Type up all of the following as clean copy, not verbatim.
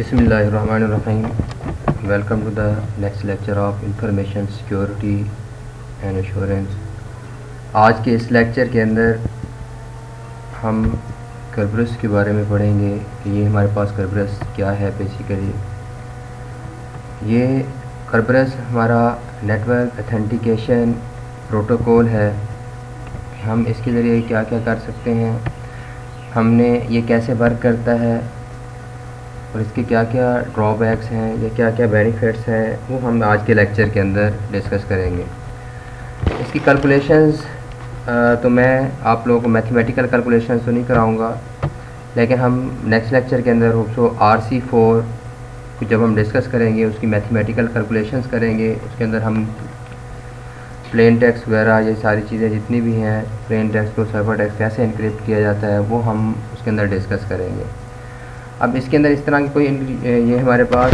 Bismillahirrahmanirrahim. Welcome to the next lecture of Information Security and Assurance. आज के इस lecture के अंदर हम कर्बरस के बारे में पढ़ेंगे कि ये हमारे पास कर्बरस क्या है। बेसिकली ये कर्बरस हमारा नेटवर्क ऑथेंटिकेशन प्रोटोकॉल है। हम इसके ज़रिए क्या क्या कर सकते हैं, हमने ये कैसे वर्क करता है और इसके क्या क्या ड्रॉबैक्स हैं या क्या क्या बेनिफिट्स हैं, वो हम आज के लेक्चर के अंदर डिस्कस करेंगे। इसकी कैलकुलेशंस तो मैं आप लोगों को मैथमेटिकल कैलकुलेशंस तो नहीं कराऊंगा, लेकिन हम नेक्स्ट लेक्चर के अंदर होप्सो RC4 को जब हम डिस्कस करेंगे उसकी मैथमेटिकल कैलकुलेशंस करेंगे। उसके अंदर हम प्लेन टेक्स्ट वगैरह ये सारी चीज़ें जितनी भी हैं, प्लेन टेक्स्ट को सर्वर टेक्स्ट कैसे इनक्रिप्ट किया जाता है, वो हम उसके अंदर डिस्कस करेंगे। अब इसके अंदर इस तरह की कोई ये हमारे पास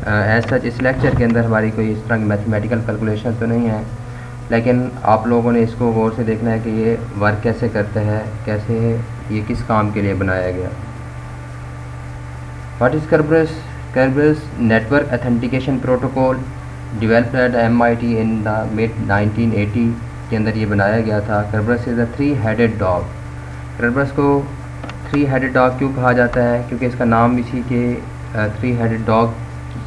एज सच इस लेक्चर के अंदर हमारी कोई इस तरह की मैथमेटिकल कैलकुलेशन तो नहीं है, लेकिन आप लोगों ने इसको गौर से देखना है कि ये वर्क कैसे करता है, कैसे ये किस काम के लिए बनाया गया। What is Kerberos? Kerberos network authentication protocol developed at MIT in the mid 1980 के अंदर ये बनाया गया था। कर्बरस इज़ अ 3-headed डॉग। कर्बरस को 3-headed डॉग क्यों कहा जाता है? क्योंकि इसका नाम इसी के 3-headed डॉग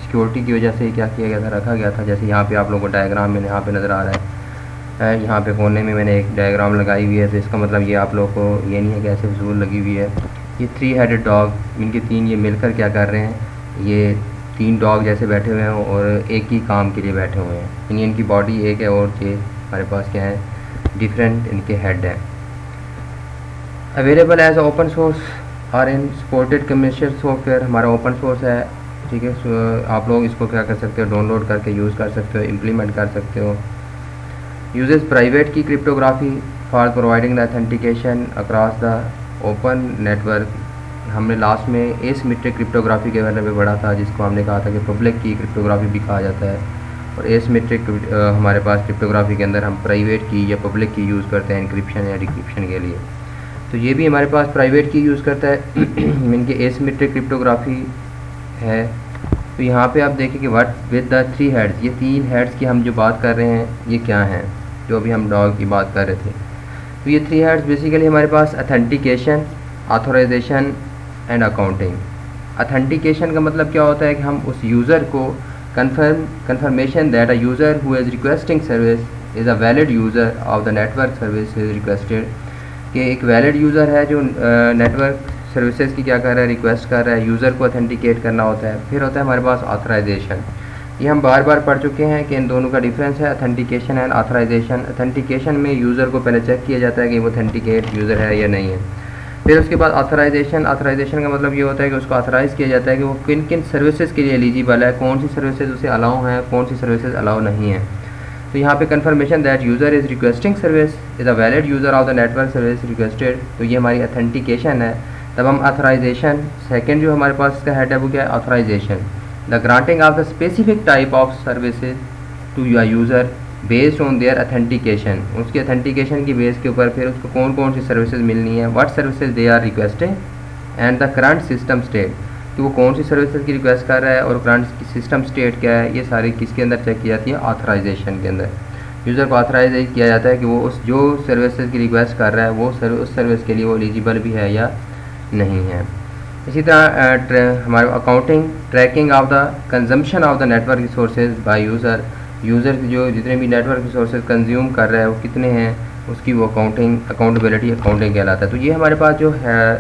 सिक्योरिटी की वजह से क्या किया गया था, रखा गया था। जैसे यहाँ पे आप लोगों को डायग्राम में यहाँ पे नज़र आ रहा है, यहाँ पे कोने में मैंने एक डायग्राम लगाई हुई है, तो इसका मतलब ये आप लोगों को ये नहीं है कि ऐसे फजूल लगी हुई है। ये 3-headed डॉग, इनके तीन ये मिलकर क्या कर रहे हैं, ये 3 डॉग जैसे बैठे हुए हैं और एक ही काम के लिए बैठे हुए हैं। यानी इनकी बॉडी एक है और ये हमारे पास क्या है, डिफरेंट इनके हेड हैं। अवेलेबल एज ओपन सोर्स और इन सपोर्टेड कमर्शियल सॉफ्टवेयर हमारा ओपन सोर्स है, ठीक है। आप लोग इसको क्या कर सकते हो, डाउनलोड करके यूज़ कर सकते हो, इम्प्लीमेंट कर सकते हो। यूजेस प्राइवेट की cryptography for providing the authentication across the open network. हमने लास्ट में एसिमेट्रिक क्रिप्टोग्राफी के बारे में पढ़ा था, जिसको हमने कहा था कि पब्लिक की क्रिप्टोग्राफी भी कहा जाता है। और एसिमेट्रिक हमारे पास क्रिप्टोग्राफी के अंदर हम प्राइवेट की या पब्लिक की यूज़ करते हैं इनक्रिप्शन या डिक्रिप्शन के लिए। तो ये भी हमारे पास प्राइवेट की यूज़ करता है, इनके एसिमेट्रिक क्रिप्टोग्राफी है। तो यहाँ पे आप देखें कि व्हाट विद द 3 हेड्स, ये 3 हेड्स की हम जो बात कर रहे हैं ये क्या हैं, जो अभी हम डॉग की बात कर रहे थे। तो ये 3 हेड्स बेसिकली हमारे पास authentication, authorisation and accounting. Authentication का मतलब क्या होता है कि हम उस यूज़र को confirmation that a user who is requesting service is a valid user of the network service is requested, कि एक वैलिड यूज़र है जो नेटवर्क सर्विसेज की क्या कर रहा है, रिक्वेस्ट कर रहा है। यूज़र को ऑथेंटिकेट करना होता है। फिर होता है हमारे पास ऑथराइजेशन। ये हम बार बार पढ़ चुके हैं कि इन दोनों का डिफरेंस है, ऑथेंटिकेशन एंड ऑथराइजेशन। ऑथेंटिकेशन में यूज़र को पहले चेक किया जाता है कि वो ऑथेंटिकेट यूज़र है या नहीं है। फिर उसके बाद ऑथराइजेशन का मतलब ये होता है कि उसको ऑथराइज़ किया जाता है कि वो किन किन सर्विसेज के लिए एलिजिबल है, कौन सी सर्विसेज उसे अलाउ हैं, कौन सी सर्विसेज अलाउ नहीं है। तो यहाँ पे confirmation that user is requesting service is a valid user of the network service requested, तो ये हमारी ऑथेंटिकेशन है। तब हम ऑथराइजेशन, सेकंड जो हमारे पास इसका हेड है वो क्या है, authorization. The granting of the specific type of services to your user based on their authentication, उसकी ऑथेंटिकेशन की बेस के ऊपर फिर उसको कौन कौन सी सर्विसेज मिलनी है, what services they are requesting and the current system state, कि वो कौन सी सर्विसेज की रिक्वेस्ट कर रहा है और करंट सिस्टम स्टेट क्या है। ये सारी किसके अंदर चेक की जाती है, ऑथराइजेशन के अंदर। यूज़र को ऑथराइज किया जाता है कि वो उस जो सर्विसेज की रिक्वेस्ट कर रहा है वो उस सर्विस के लिए वो एलिजिबल भी है या नहीं है। इसी तरह हमारे accounting, tracking of the consumption of the network resources by user, user जो जितने भी नेटवर्क रिसोर्सेज कंज्यूम कर रहा है वो कितने हैं, उसकी वो अकाउंटेबिलिटी अकाउंटिंग कहलाता है। तो ये हमारे पास जो है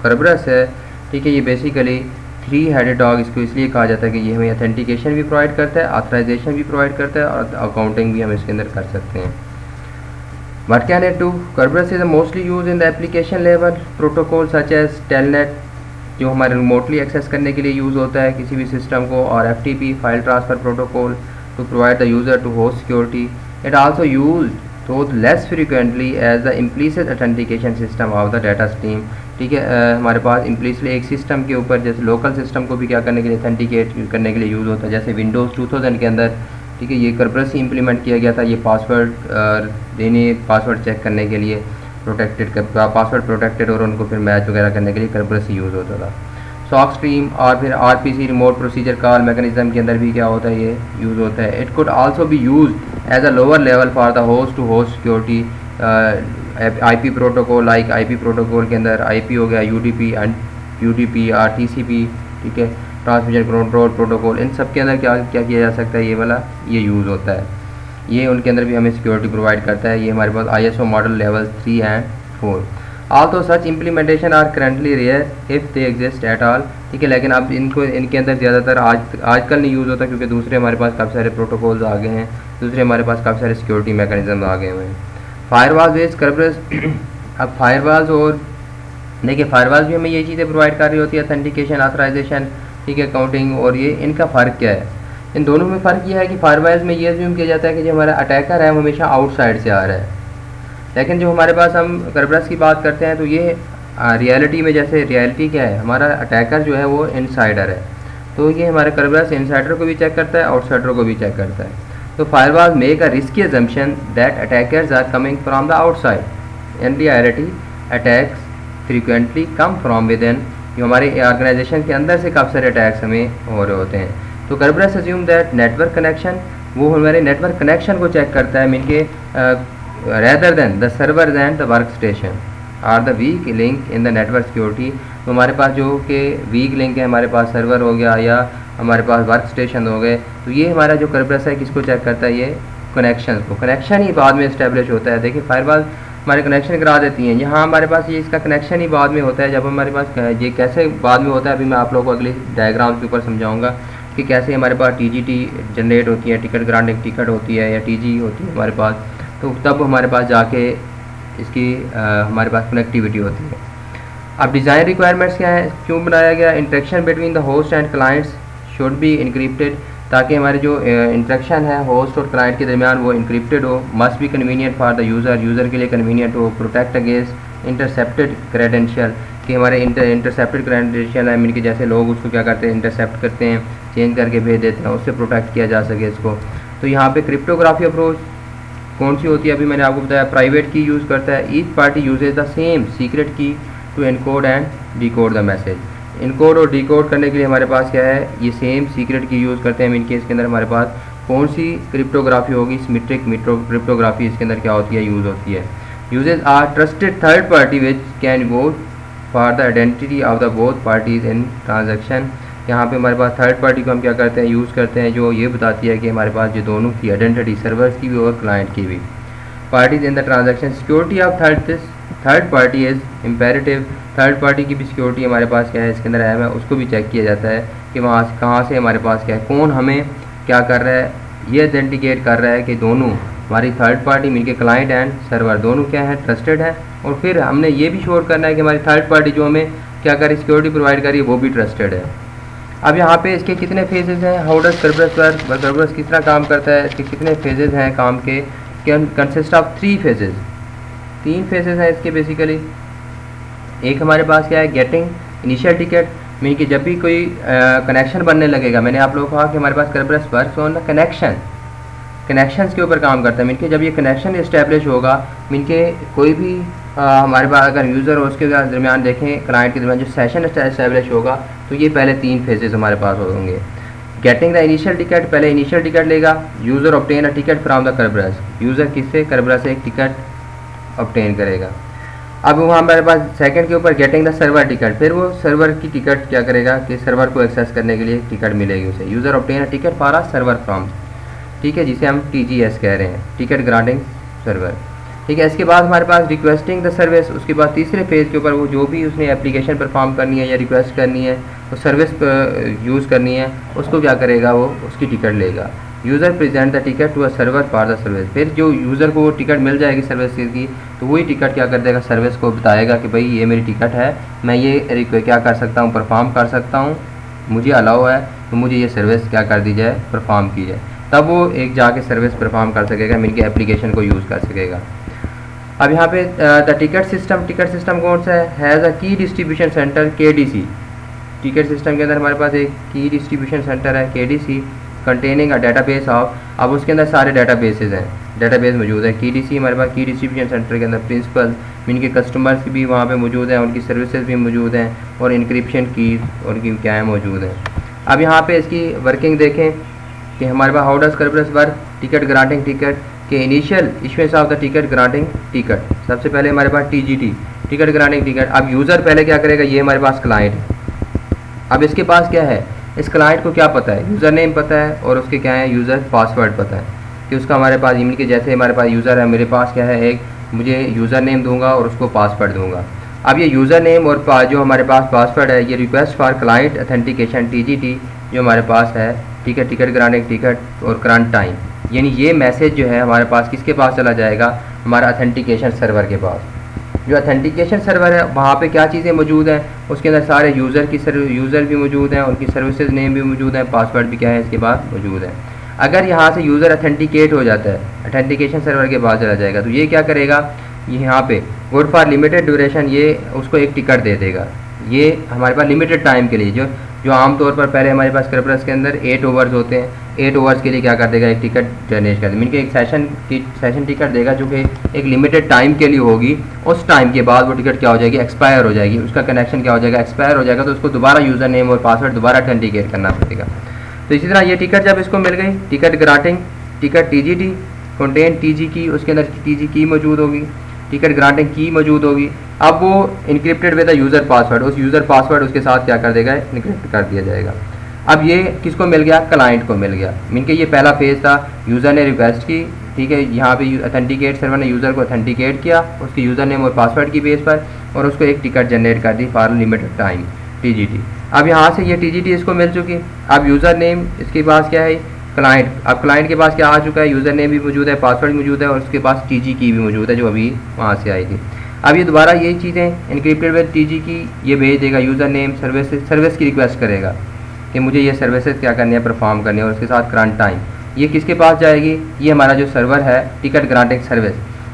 कर्बरस है, ठीक है, ये बेसिकली 3-headed डॉग इसको इसलिए कहा जाता है कि ये हमें ऑथेंटिकेशन भी प्रोवाइड करता है, ऑथराइजेशन भी प्रोवाइड करता है और अकाउंटिंग भी हम इसके अंदर कर सकते हैं। What can it do? Kerberos is mostly used in the application level protocol such as Telnet, जो हमारे रिमोटली एक्सेस करने के लिए यूज़ होता है किसी भी सिस्टम को, और FTP file transfer protocol to provide the user to host security. It also used to less frequently as the implicit authentication system of the data stream, ठीक है। हमारे पास इम्प्लिसिटली एक सिस्टम के ऊपर, जैसे लोकल सिस्टम को भी क्या करने के लिए ऑथेंटिकेट करने के लिए यूज़ होता है, जैसे विंडोज़ 2000 के अंदर, ठीक है, ये कर्बरस ही इम्प्लीमेंट किया गया था। ये पासवर्ड देने, पासवर्ड चेक करने के लिए, पासवर्ड प्रोटेक्टेड और उनको फिर मैच वगैरह करने के लिए कर्बरस ही यूज़ होता था। सॉक स्ट्रीम और फिर RPC remote procedure call mechanism के अंदर भी क्या होता है, ये यूज़ होता है। It could also be use as a lower level for the host to host security IP protocol, like IP protocol के अंदर आईपी हो गया, यूडीपी और टीसीपी, ठीक है, ट्रांसमिशन कंट्रोल प्रोटोकॉल, इन सब के अंदर क्या क्या किया जा सकता है, ये वाला ये यूज़ होता है। ये उनके अंदर भी हमें सिक्योरिटी प्रोवाइड करता है। ये हमारे पास ISO model level 3 and 4। Also such implementation are currently rare if they exist at all, ठीक है, लेकिन अब इनके अंदर ज़्यादातर आजकल नहीं यूज़ होता, क्योंकि दूसरे हमारे पास काफ़ी सारे प्रोटोकॉल्स आ गए हैं, दूसरे हमारे पास काफ़ी सारे सिक्योरिटी मैकेनिज्म आ गए हुए हैं। फायरवॉल बेस्ड कर्बरस अब फायरवॉल्स और देखिए फायरवॉल्स भी हमें ये चीज़ें प्रोवाइड कर रही होती है, ऑथेंटिकेशन, ऑथराइजेशन, ठीक है, काउंटिंग, और ये इनका फ़र्क क्या है? इन दोनों में फ़र्क यह है कि फायरवॉल्स में ये अज्यूम किया जाता है कि जो हमारा अटैकर है वो हमेशा आउटसाइड से आ रहा है, लेकिन जो हमारे पास हम कर्बरस की बात करते हैं तो ये रियलिटी में, जैसे रियलिटी क्या है, हमारा अटैकर जो है वो इनसाइडर है, तो ये हमारे कर्बरस इनसाइडर को भी चेक करता है, आउटसाइडर को भी चेक करता है। तो firewall make a risky assumption that attackers are coming from the outside. In reality attacks frequently come from within, जो हमारे ऑर्गेनाइजेशन के अंदर से काफ़ी सारे अटैक्स हमें हो रहे होते हैं। तो कर्बरस अज्यूम दैट नेटवर्क कनेक्शन, वो हमारे नेटवर्क कनेक्शन को चेक करता है, मीन के rather than the server and the work station are the weak link in the network security. तो हमारे पास जो कि वीक लिंक है, हमारे पास सर्वर हो गया या हमारे पास वर्क स्टेशन हो गए, तो ये हमारा जो कर्बरस है किसको चेक करता है, ये कनेक्शन को। कनेक्शन ही बाद में इस्टेब्लिश होता है। देखिए फायरवॉल हमारे कनेक्शन करा देती हैं, यहाँ हमारे पास ये इसका कनेक्शन ही बाद में होता है। जब हमारे पास ये कैसे बाद में होता है, अभी मैं आप लोगों को अगले डायग्राम के ऊपर समझाऊंगा कि कैसे हमारे पास TGT जनरेट होती है, टिकट ग्रांटिंग टिकट होती है या TG होती है हमारे पास, तो तब हमारे पास जाके इसकी हमारे पास कनेक्टिविटी होती है। अब डिज़ाइन रिक्वायरमेंट्स क्या है, क्यों बनाया गया? Interaction between the host and clients should be encrypted, ताकि हमारे जो इंटरेक्शन है होस्ट और क्लाइंट के दरमियान वो इनक्रिप्टेड हो। Must be convenient for the user के लिए कन्वीनियंट हो। प्रोटेक्ट अगेंस्ट इंटरसेप्टेड क्रेडेंशियल, कि हमारे इंटरसेप्टेड क्रेडेंशियल है, मीन कि जैसे लोग उसको क्या करते हैं, इंटरसेप्ट करते हैं, चेंज करके भेज देते हैं, उससे प्रोटेक्ट किया जा सके इसको। तो यहाँ पे क्रिप्टोग्राफी अप्रोच कौन सी होती है, अभी मैंने आपको बताया, प्राइवेट की यूज़ करता है। Each party uses the same secret key to encode and decode the message. Encode और डिकोड करने के लिए हमारे पास क्या है, ये सेम सीक्रेट की यूज़ करते हैं। मीन के इसके अंदर हमारे पास कौन सी क्रिप्टोग्राफी होगी, सिमेट्रिक क्रिप्टोग्राफी इसके अंदर क्या होती है, यूज़ होती है। Uses are trusted third party which can vote for the identity of the both parties in transaction. यहाँ पे हमारे पास थर्ड पार्टी को हम क्या करते हैं, यूज़ करते हैं, जो ये बताती है कि हमारे पास ये दोनों की आइडेंटिटी, सर्वर्स की भी और क्लाइंट की भी। Parties in the transaction, security of third party is imperative. Third party की भी सिक्योरिटी हमारे पास क्या है, इसके अंदर अहम है, उसको भी चेक किया जाता है कि वहाँ से कहाँ से हमारे पास क्या है, कौन हमें क्या कर रहा है, ये ऑथेंटिकेट कर रहा है कि दोनों हमारी थर्ड पार्टी मिलके क्लाइंट एंड सर्वर दोनों क्या है, ट्रस्टेड है। और फिर हमने ये भी श्योर करना है कि हमारी थर्ड पार्टी जो हमें क्या कर रही, सिक्योरिटी प्रोवाइड कर रही है, वो भी ट्रस्टेड है। अब यहाँ पे इसके कितने फेजेज़ हैं, हाउ डज कर्बरस वर्क, कर्बरस किस तरह काम करता है, इसके कितने फेजेज़ हैं काम के, कंसिस्ट ऑफ 3 फेजेज़, 3 फेजेज़ हैं इसके बेसिकली। एक हमारे पास क्या है, गेटिंग इनिशियल टिकट, मीन कि जब भी कोई कनेक्शन बनने लगेगा, मैंने आप लोगों को कहा कि हमारे पास कर्बरस वर्क्स ऑन द कनेक्शंस के ऊपर काम करता है। मीन कि जब ये कनेक्शन इस्टेब्लिश होगा, मीन के कोई भी हमारे पास अगर यूज़र और उसके दरमियान देखें, क्लाइंट के दरमियान जो सेशन इस्टेब्लिश होगा, तो ये पहले 3 फेजेस हमारे पास होंगे। गेटिंग द इनिशियल टिकट, पहले इनिशियल टिकट लेगा, user obtain a ticket from the Kerberos, user किससे, कर्बरस से एक टिकट ऑब्टेन करेगा। अब वहाँ हमारे पास सेकंड के ऊपर गेटिंग द सर्वर टिकट, फिर वो सर्वर की टिकट क्या करेगा कि सर्वर को एक्सेस करने के लिए टिकट मिलेगी उसे। User obtain a ticket for a server from, ठीक है, जिसे हम TGS कह रहे हैं, टिकट ग्रांटिंग सर्वर, ठीक है। इसके बाद हमारे पास रिक्वेस्टिंग द सर्विस, उसके बाद तीसरे फेज़ के ऊपर वो जो भी उसने एप्लीकेशन परफॉर्म करनी है या रिक्वेस्ट करनी है, वो सर्विस यूज़ करनी है, उसको क्या करेगा, वो उसकी टिकट लेगा। User present the ticket to a server for the service, फिर जो यूज़र को वो टिकट मिल जाएगी सर्विस की, तो वही टिकट क्या कर देगा, सर्विस को बताएगा कि भाई ये मेरी टिकट है, मैं ये क्या कर सकता हूँ, परफॉर्म कर सकता हूँ, मुझे अलाउ है, तो मुझे ये सर्विस क्या कर दी जाए, परफॉर्म की जाए, तब वो एक जाके सर्विस परफॉर्म कर सकेगा, मिल के एप्लीकेशन को यूज़ कर सकेगा। अब यहाँ पे द टिकट सिस्टम कौन सा है, हैज़ अ की distribution centre KDC। Ticket system के अंदर हमारे पास एक की डिस्ट्रीब्यूशन सेंटर है KDC, containing a database of, अब उसके अंदर सारे डेटाबेसेस हैं, डेटाबेस मौजूद है। KDC हमारे पास की डिस्ट्रीब्यूशन सेंटर के अंदर प्रिंसिपल इनके कस्टमर्स भी वहाँ पे मौजूद हैं, उनकी सर्विसेज भी मौजूद हैं और इंक्रिप्शन कीज उनकी क्या है मौजूद हैं। अब यहाँ पे इसकी वर्किंग देखें कि हमारे पास how does Kerberos work, ticket granting ticket के initial issuance of the ticket granting ticket. सबसे पहले हमारे पास टीजीटी टिकट ग्रांटिंग टिकट। अब यूज़र पहले क्या करेगा, ये हमारे पास क्लाइंट है। अब इसके पास क्या है, इस क्लाइंट को क्या पता है, यूज़र नेम पता है और उसके क्या है यूज़र पासवर्ड पता है कि उसका हमारे पास ईमेल के जैसे हमारे पास यूज़र है, मेरे पास क्या है एक मुझे यूज़र नेम दूंगा और उसको पासवर्ड दूंगा। अब ये यूज़र नेम और जो हमारे पास पासवर्ड है ये request for client authentication TGT जो हमारे पास है, ठीक है, टिकट ग्रांटिंग टिकट और करंट टाइम, यानी ये मैसेज जो है हमारे पास किसके पास चला जाएगा, हमारा अथेंटिकेशन सर्वर के पास। जो अथेंटिकेशन सर्वर है वहाँ पे क्या चीज़ें मौजूद हैं, उसके अंदर सारे यूज़र भी मौजूद हैं, उनकी सर्विसेज नेम भी मौजूद है, पासवर्ड भी क्या है इसके पास मौजूद है। अगर यहाँ से यूज़र अथेंटिकेट हो जाता है, अथेंटिकेशन सर्वर के पास चला जाएगा, तो ये क्या करेगा, ये यहाँ पे गुड फॉर लिमिटेड ड्यूरेशन ये उसको एक टिकट दे देगा। ये हमारे पास लिमिटेड टाइम के लिए जो आमतौर पर पहले हमारे पास कर्बरस के अंदर 8 ओवर्स होते हैं, 8 ओवर्स के लिए क्या कर देगा, एक टिकट जनरेट कर देगा, मीन के एक सेशन टिकट देगा जो कि एक लिमिटेड टाइम के लिए होगी। उस टाइम के बाद वो टिकट क्या हो जाएगी, एक्सपायर हो जाएगी, उसका कनेक्शन क्या हो जाएगा, एक्सपायर हो जाएगा, तो उसको दोबारा यूज़र नेम और पासवर्ड दोबारा अथेंटिकेट करना पड़ेगा। तो इसी तरह ये टिकट जब इसको मिल गई, ticket granting ticket TGT contain TG की, उसके अंदर टीजी की मौजूद होगी, टिकट ग्रांटिंग की मौजूद होगी। अब वो encrypted with the user password, उस यूज़र पासवर्ड उसके साथ क्या कर देगा, इनक्रिप्ट कर दिया जाएगा। अब ये किसको मिल गया, क्लाइंट को मिल गया, मीन के ये पहला फेज़ था, यूज़र ने रिक्वेस्ट की, ठीक है, यहाँ पे अथेंटिकेट सर्वर ने यूज़र को अथेंटिकेट किया उसके यूज़र नेम और पासवर्ड की बेस पर और उसको एक टिकट जनरेट कर दी फॉर लिमिटेड टाइम टीजीटी। अब यहाँ से ये टीजीटी इसको मिल चुकी। अब यूज़र नेम इसके पास क्या है, क्लाइंट, अब क्लाइंट के पास क्या आ चुका है, यूज़र नेम भी मौजूद है, पासवर्ड मौजूद है और उसके पास टीजी की भी मौजूद है जो अभी वहाँ से आई थी। अब ये दोबारा यही चीज़ें इनक्रिप्टेड विद टीजी की ये भेज देगा, यूज़र नेम सर्विस की रिक्वेस्ट करेगा कि मुझे ये सर्विसेज क्या करनी है, परफॉर्म करनी है, और उसके साथ करंट टाइम ये किसके पास जाएगी, ये हमारा जो सर्वर है टिकट ग्रांटिंग सर्विस,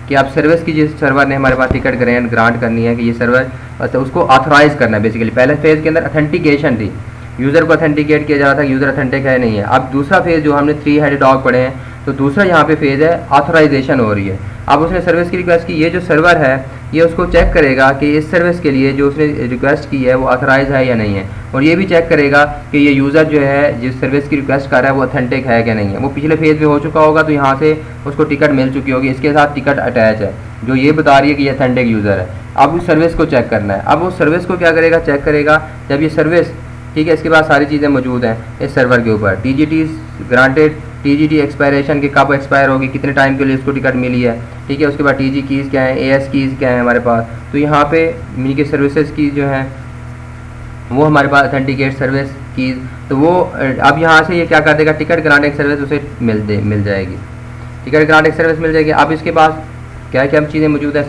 कि अब सर्विस की जिस सर्वर ने हमारे पास टिकट ग्रांट करनी है कि ये सर्वर उसको ऑथराइज़ करना है। बेसिकली पहले फेज़ के अंदर अथेंटिकेशन थी, यूज़र को अथेंटिकेट किया जा रहा था कि यूज़र अथेंटिक है नहीं है। अब दूसरा फेज़ जो हमने 3 हेडेड डॉग पढ़े हैं, तो दूसरा यहाँ पे फेज़ है ऑथराइजेशन हो रही है। अब उसने सर्विस की रिक्वेस्ट की, ये जो सर्वर है ये उसको चेक करेगा कि इस सर्विस के लिए जो उसने रिक्वेस्ट की है वो ऑथराइज है या नहीं है, और ये भी चेक करेगा कि ये यूज़र जो है जिस सर्विस की रिक्वेस्ट कर रहा है वो अथेंटिक है कि नहीं है। वो पिछले फेज़ में हो चुका होगा तो यहाँ से उसको टिकट मिल चुकी होगी, इसके साथ टिकट अटैच है जो ये बता रही है कि ये अथेंटिक यूज़र है। अब उस सर्विस को चेक करना है, अब उस सर्विस को क्या करेगा, चेक करेगा जब ये सर्विस, ठीक है, इसके पास सारी चीज़ें मौजूद हैं इस सर्वर के ऊपर, टीजीटी ग्रांटेड, टीजीटी एक्सपायरेशन के कब एक्सपायर होगी, कितने टाइम के लिए इसको टिकट मिली है, ठीक है, उसके बाद टीजी कीज़ क्या है, एएस कीज़ क्या है हमारे पास। तो यहाँ पे मिनी के सर्विसेज की जो है वो हमारे पास अथेंटिकेट सर्विस कीज़, तो वो अब यहाँ से ये क्या कर देगा, टिकट ग्रांटिंग सर्विस उसे मिल जाएगी, टिकट ग्रांटिंग सर्विस मिल जाएगी। अब इसके पास क्या क्या चीज़ें मौजूद है,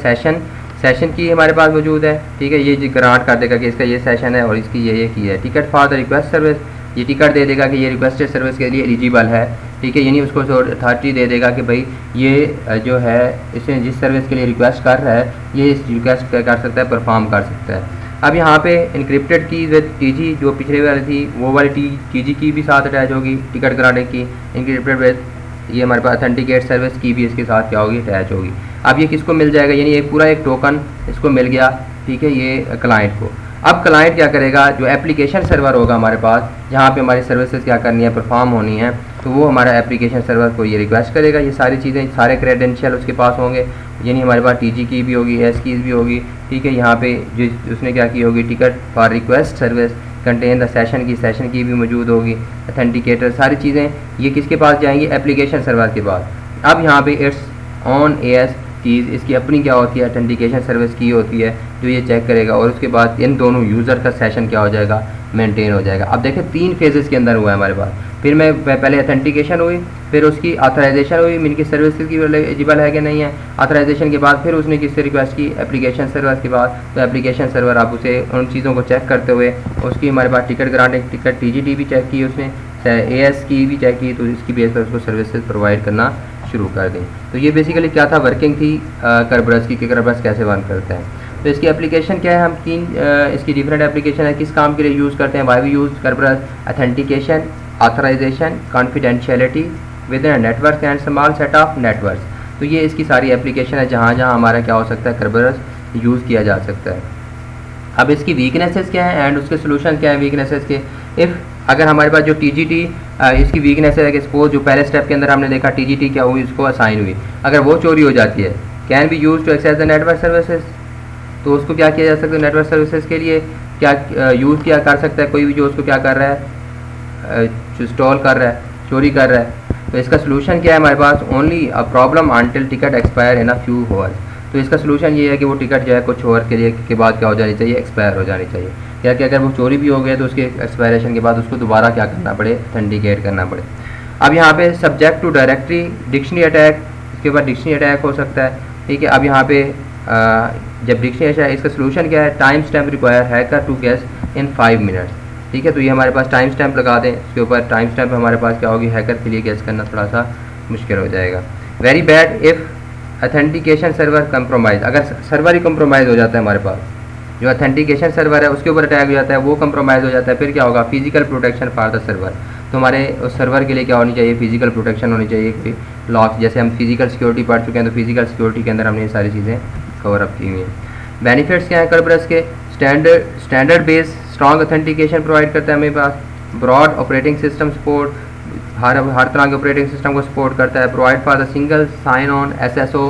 सेशन की हमारे पास मौजूद है, ठीक है, ये ग्रांट कर देगा कि इसका ये सेशन है और इसकी ये की है। Ticket for the request service, ये टिकट दे देगा कि ये रिक्वेस्टेड सर्विस के लिए एलिजिबल है, ठीक है, यानी उसको अथॉरिटी दे देगा कि भाई ये जो है इसने जिस सर्विस के लिए रिक्वेस्ट कर रहा है ये इस रिक्वेस्ट कर सकता है, परफॉर्म कर सकता है। अब यहाँ पे इनक्रिप्टेड की विद टीजी जो पिछले वाली थी वो वाली टीजी की भी साथ अटैच होगी, टिकट ग्रांटिंग की इनक्रिप्टेड विद ये हमारे पास अथेंटिकेट सर्विस की भी इसके साथ क्या होगी, अटैच होगी। अब ये किसको मिल जाएगा, यानी एक पूरा एक टोकन इसको मिल गया, ठीक है, ये क्लाइंट को। अब क्लाइंट क्या करेगा, जो एप्लीकेशन सर्वर होगा हमारे पास जहाँ पे हमारी सर्विसेज क्या करनी है, परफॉर्म होनी है, तो वो हमारा एप्लीकेशन सर्वर को ये रिक्वेस्ट करेगा, ये सारी चीज़ें सारे क्रेडेंशियल उसके पास होंगे, यानी हमारे पास टीजी की भी होगी, एस कीज़ भी होगी, ठीक है, यहाँ पे जो उसने क्या की होगी, ticket for request service contain the session की भी मौजूद होगी, अथेंटिकेटर, सारी चीज़ें ये किसके पास जाएंगी, एप्लीकेशन सर्वर के पास। अब यहाँ पे इट्स ऑन एएस कीज़, इसकी अपनी क्या होती है, अथेंटिकेशन सर्विस की होती है जो ये चेक करेगा, और उसके बाद इन दोनों यूज़र का सेशन क्या हो जाएगा, मेंटेन हो जाएगा। अब देखें 3 फेजेस के अंदर हुआ है हमारे पास, फिर मैं पहले अथेंटिकेशन हुई, फिर उसकी ऑथराइजेशन हुई, इनकी सर्विसेज की एलिजिबल है कि नहीं है, ऑथराइजेशन के बाद फिर उसने किससे रिक्वेस्ट की, एप्लीकेशन सर्वर के बाद, तो एप्लीकेशन सर्वर आप उसे उन चीज़ों को चेक करते हुए उसकी हमारे पास टिकट ग्रांटिंग टिकट टीजीटी भी चेक की उसने, एएस की भी चेक की, तो इसकी बेस पर उसको सर्विसेज प्रोवाइड करना शुरू कर दें। तो ये बेसिकली क्या था, वर्किंग थी कर्बरस की, कि कर्बरस कैसे वर्क करता है। तो इसकी एप्लीकेशन क्या है, हम 3 इसकी डिफरेंट एप्लीकेशन है, किस काम के लिए यूज़ करते हैं, why we use Kerberos, authentication, authorisation, confidentiality within network and small set of networks. तो ये इसकी सारी एप्लीकेशन है जहाँ जहाँ हमारा क्या हो सकता है, कर्बरस यूज़ किया जा सकता है। अब इसकी वीकनेसेस क्या है एंड उसके सोल्यूशन क्या है वीकनेसेस के। इफ़ अगर हमारे पास जो टीजीटी इसकी वीकनेस है कि सपोज जो पहले स्टेप के अंदर हमने देखा टीजीटी क्या हुई, उसको असाइन हुई, अगर वो चोरी हो जाती है, can be use to access the network services, तो उसको क्या किया जा सकता है, नेटवर्क सर्विसेज के लिए क्या यूज़ किया कर सकता है कोई भी जो उसको क्या कर रहा है, जो स्टॉल कर रहा है, चोरी कर रहा है। तो इसका सोल्यूशन क्या है हमारे पास, only a problem until ticket expire in a few hours. तो इसका सोल्यूशन ये है कि वो टिकट जो है कुछ ओवर के लिए के बाद क्या हो जानी चाहिए, एक्सपायर हो जानी चाहिए, या कि अगर वो चोरी भी हो गया तो उसके एक्सपायरेशन के बाद उसको दोबारा क्या करना पड़े, ऑथेंटिकेट करना पड़े। अब यहाँ पे subject to directory dictionary attack, इसके बाद डिक्शनरी अटैक हो सकता है, ठीक है। अब यहाँ पे जब डिक्शनरी अटैक, इसका सोल्यूशन क्या है, time stamp require hacker to guess in 5 minutes, ठीक है। तो ये हमारे पास टाइम स्टैम्प लगा दें, इसके ऊपर टाइम स्टैम्प हमारे पास क्या होगी, हैकर के लिए गेस करना थोड़ा सा मुश्किल हो जाएगा। Very bad if authentication server compromise, अगर सर्वर ही कंप्रोमाइज़ हो जाता है, हमारे पास जो ऑथेंटिकेशन सर्वर है उसके ऊपर अटैक हो जाता है, वो कंप्रोमाइज़ हो जाता है, फिर क्या होगा, physical protection for the server. तो हमारे उस सर्वर के लिए क्या होनी चाहिए, फिजिकल प्रोटेक्शन होनी चाहिए, कोई लॉक, जैसे हम फिजिकल सिक्योरिटी पढ़ चुके हैं, तो फिजिकल सिक्योरिटी के अंदर हमने ये सारी चीज़ें कवर अप की हुई हैं। बेनिफिट्स क्या है करबरस के, standard base strong authentication provide करता है हमें पास, ब्रॉड ऑपरेटिंग सिस्टम सपोर्ट, हर तरह के ऑपरेटिंग सिस्टम को सपोर्ट करता है, provide for the single sign on SSO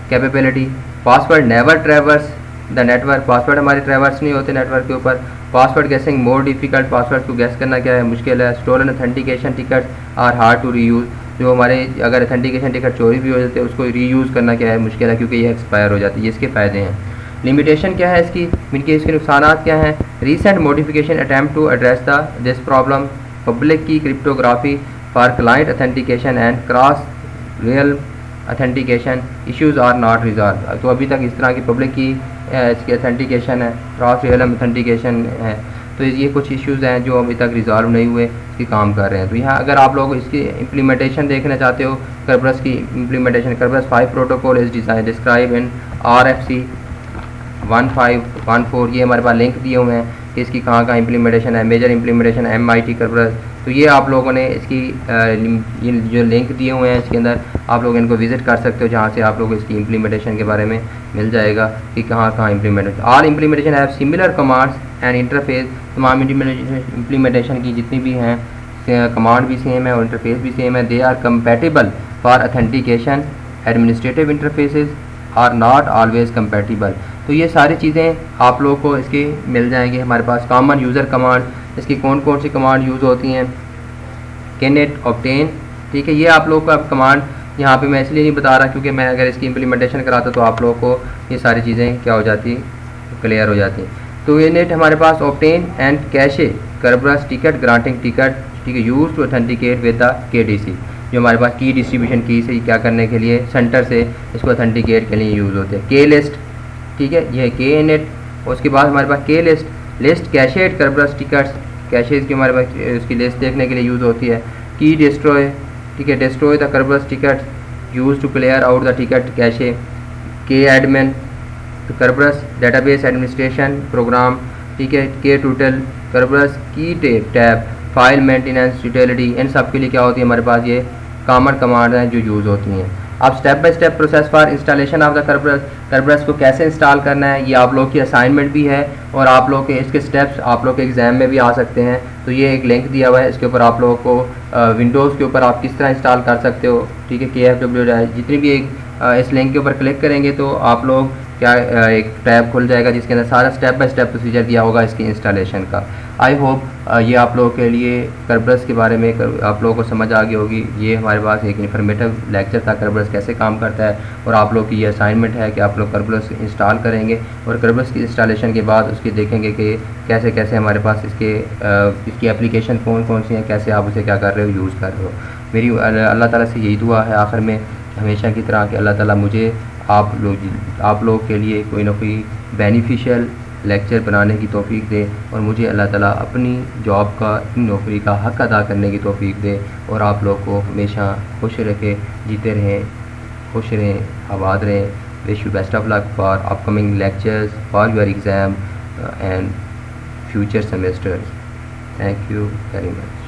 capability, password never traverse the network, password हमारे ट्रैवर्स नहीं होते नेटवर्क के ऊपर, password guessing more difficult, password को गेस करना क्या है, मुश्किल है, stolen authentication ticket are hard to reuse, जो हमारे अगर ऑथेंटिकेशन टिकट चोरी भी हो जाते हैं उसको रीयूज़ करना क्या है, मुश्किल है, क्योंकि ये एक्सपायर हो जाती है। ये इसके फ़ायदे हैं। लिमिटेशन क्या है इसकी, इनके इसके नुकसान क्या हैं, recent modification attempt to address the this problem, public key cryptography for client authentication and cross realm authentication issues are not resolve. तो अभी तक इस तरह की पब्लिक की इसकी ऑथेंटिकेशन है, क्रॉस रियल ऑथेंटिकेशन है, तो ये कुछ इश्यूज़ हैं जो अभी तक रिजॉल्व नहीं हुए, इसकी काम कर रहे हैं। तो यहाँ अगर आप लोग इसकी इम्प्लीमेंटेशन देखना चाहते हो, करबरस की implementation, Kerberos 5 protocol is design describe in RFC 1514, ये हमारे पास लिंक दिए हुए हैं कि इसकी कहाँ इम्प्लीमेंटेशन है, मेजर इम्प्लीमेंटेशन MIT करबरस। तो ये आप लोगों ने इसकी ये जो लिंक दिए हुए हैं इसके अंदर आप लोग इनको विज़िट कर सकते हो, जहाँ से आप लोग इसकी इम्प्लीमेंटेशन के बारे में मिल जाएगा कि कहाँ implementation. All implementation have similar commands and interface, तमाम इम्प्लीमेंटेशन की जितनी भी हैं कमांड भी सेम है और इंटरफेस भी सेम है। They are compatible for authentication, administrative interfaces are not always compatible. तो ये सारी चीज़ें आप लोगों को इसकी मिल जाएंगी हमारे पास। कॉमन यूज़र कमांड, इसकी कौन कौन सी कमांड यूज़ होती हैं, कैनेट ऑब्टेन, ठीक है। ये आप लोगों का कमांड यहाँ पे मैं इसलिए नहीं बता रहा क्योंकि मैं अगर इसकी इम्प्लीमेंटेशन कराता तो आप लोगों को ये सारी चीज़ें क्या हो जाती, क्लियर हो जाती। तो ये नेट हमारे पास obtain and cache Kerberos ticket granting ticket, ठीक है, use to authenticate with the KDC, जो हमारे पास की डिस्ट्रीब्यूशन की से क्या करने के लिए सेंटर से इसको ऑथेंटिकेट के लिए यूज़ होते हैं। के लिस्ट, ठीक है, ये के नेट। उसके बाद हमारे पास के लिस्ट कैशेड करबरस टिकट्स, कैशेज की हमारे पास उसकी लिस्ट देखने के लिए यूज़ होती है। की डिस्ट्रॉय, ठीक है, destroy the Kerberos ticket use to clear out the ticket cache. K admin, तो करबरस डेटाबेस एडमिनिस्ट्रेशन प्रोग्राम, ठीक है। के टोटल करबरस की टैब फाइल मेंटेनेंस यूटिलिटी, इन सब के लिए क्या होती है हमारे पास ये कॉमन कमांड हैं जो यूज़ होती हैं। अब step by step process for installation of the Kerberos को कैसे इंस्टॉल करना है, ये आप लोग की असाइनमेंट भी है और आप लोग के इसके स्टेप्स आप लोग के एग्ज़ाम में भी आ सकते हैं। तो ये एक लिंक दिया हुआ है, इसके ऊपर आप लोगों को विंडोज़ के ऊपर आप किस तरह इंस्टॉल कर सकते हो, ठीक है। KFW जितनी भी एक इस लिंक के ऊपर क्लिक करेंगे तो आप लोग क्या एक टैब खुल जाएगा जिसके अंदर सारा स्टेप बाय स्टेप प्रोसीजर दिया होगा इसकी इंस्टॉलेशन का। आई होप ये आप लोगों के लिए करबरस के बारे में आप लोगों को समझ आ गई होगी। ये हमारे पास एक इन्फॉर्मेटिव लेक्चर था करबरस कैसे काम करता है, और आप लोग की ये असाइनमेंट है कि आप लोग करबरस इंस्टॉल करेंगे और करबरस की इंस्टॉलेशन के बाद उसकी देखेंगे कि कैसे कैसे हमारे पास इसकी एप्लीकेशन कौन कौन सी हैं, कैसे आप उसे क्या कर रहे हो, यूज़ कर रहे हो। मेरी अल्लाह ताला से यही दुआ है आखिर में हमेशा की तरह कि अल्लाह ताला मुझे आप लोग के लिए कोई ना कोई बेनिफिशियल लेक्चर बनाने की तौफीक दे, और मुझे अल्लाह ताला अपनी जॉब का, अपनी नौकरी का हक़ अदा करने की तौफीक दे, और आप लोग को हमेशा खुश रखे, जीते रहें, खुश रहें, आबाद रहें। Wish you best of luck for upcoming lectures, for your exam and future semesters. Thank you very much.